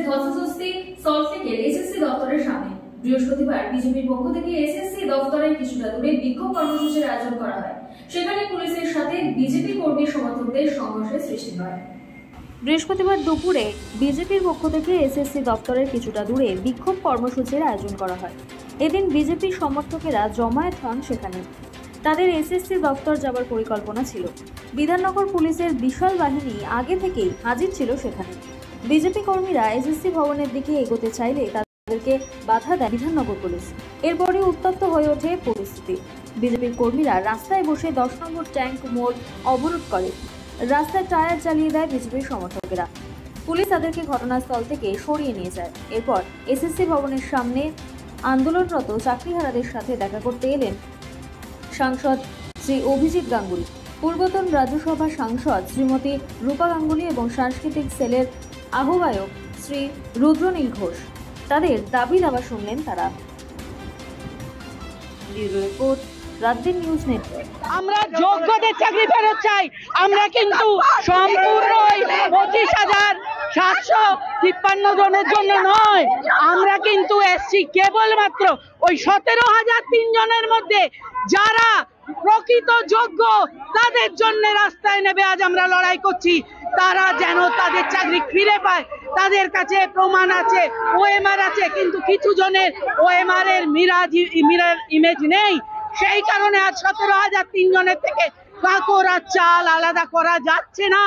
ধস্তাধস্তি সল্টলেকের এসএসসি দপ্তরের সামনে। বৃহস্পতিবার বিজেপির পক্ষ থেকে এসএসসি দপ্তরের কিছুটা দূরে বিক্ষোভ কর্মসূচির আয়োজন করা হয়। সেখানে পুলিশের সাথে বিজেপি কর্মী সমর্থকদের সংঘর্ষের সৃষ্টি হয়। বৃহস্পতিবার দুপুরে বিজেপির পক্ষ থেকে এসএসসি দপ্তরের কিছুটা দূরে বিক্ষোভ কর্মসূচির আয়োজন করা হয়। এদিন বিজেপি সমর্থকেরা জমায়েত হন সেখানে। তাদের এসএসসি দপ্তর যাবার পরিকল্পনা ছিল। বিধাননগর পুলিশের বিশাল বাহিনী আগে থেকেই হাজির ছিল সেখানে। বিজেপি কর্মীরা এসএসসি ভবনের দিকে এগোতে চাইলে তাদেরকে বাধা দেয় বিধাননগর পুলিশ। এরপরে উত্তপ্ত হয়ে ওঠে পরিস্থিতি। বিজেপির কর্মীরা রাস্তায় বসে 10 নম্বর ট্যাঙ্ক মোড় অবরোধ করে। রাস্তায় টায়ার জ্বালিয়ে দেয় বিজেপির সমর্থকেরা। পুলিশ তাদেরকে ঘটনাস্থল থেকে সরিয়ে নিয়ে যায়। এরপর এসএসসি ভবনের সামনে আন্দোলনরত চাকরিহারাদের সাথে দেখা করতে এলেন সাংসদ শ্রী অভিজিৎ গাঙ্গুলি, পূর্বতন রাজ্যসভা সাংসদ শ্রীমতী রূপা গাঙ্গুলি এবং সাংস্কৃতিক সেলের আহ্বায়ক শ্রী রুদ্রনীল ঘোষ। তাদের দাবি দাবা শুনলেন তারা। Report রাতদিন news network. আমরা যোগ্যদের চাকরি ফেরত চাই। আমরা কিন্তু সম্পূর্ণ 25,753 জনের জন্য নয়, আমরা কিন্তু এসছি কেবলমাত্র ওই 17,003 জনের মধ্যে যারা প্রকৃত যোগ্য তাদের জন্য রাস্তায় নেমে আজ আমরা লড়াই করছি। তারা যেন তাদের চাকরি ফিরে পায়। তাদের কাছে প্রমাণ আছে, ওএমআর আছে, কিন্তু কিছু জনের ওএমআর এর মিরার ইমেজ নেই। সেই কারণে আজ 17,003 জনের থেকে কাকর আর চাল আলাদা করা যাচ্ছে না।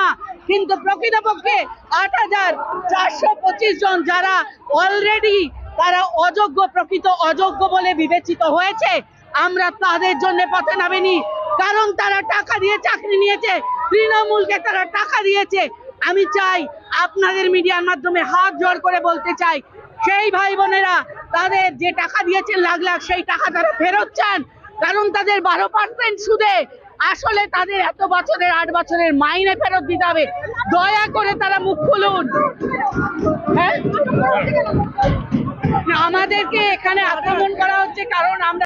কিন্তু প্রকৃতপক্ষে 8,425 জন যারা অলরেডি তারা অযোগ্য, প্রকৃত অযোগ্য বলে বিবেচিত হয়েছে, আমরা তাদের জন্য পথে নামিনি। কারণ তারা টাকা দিয়ে চাকরি নিয়েছে, তৃণমূলকে তারা টাকা দিয়েছে। আমি চাই আপনাদের মিডিয়ার মাধ্যমে হাত জোড় করে বলতে চাই, সেই ভাই বোনেরা তাদের যে টাকা দিয়েছেন লাখ লাখ, সেই টাকা তারা ফেরত চান। কারণ তাদের 12% সুদে আসলে তাদের এত বছরের 8 বছরের মাইনে ফেরত দিতে হবে। দয়া করে তারা মুখ খুলুন। হ্যাঁ, আমাদেরকে এখানে আক্রমণ করা হচ্ছে কারণ আমরা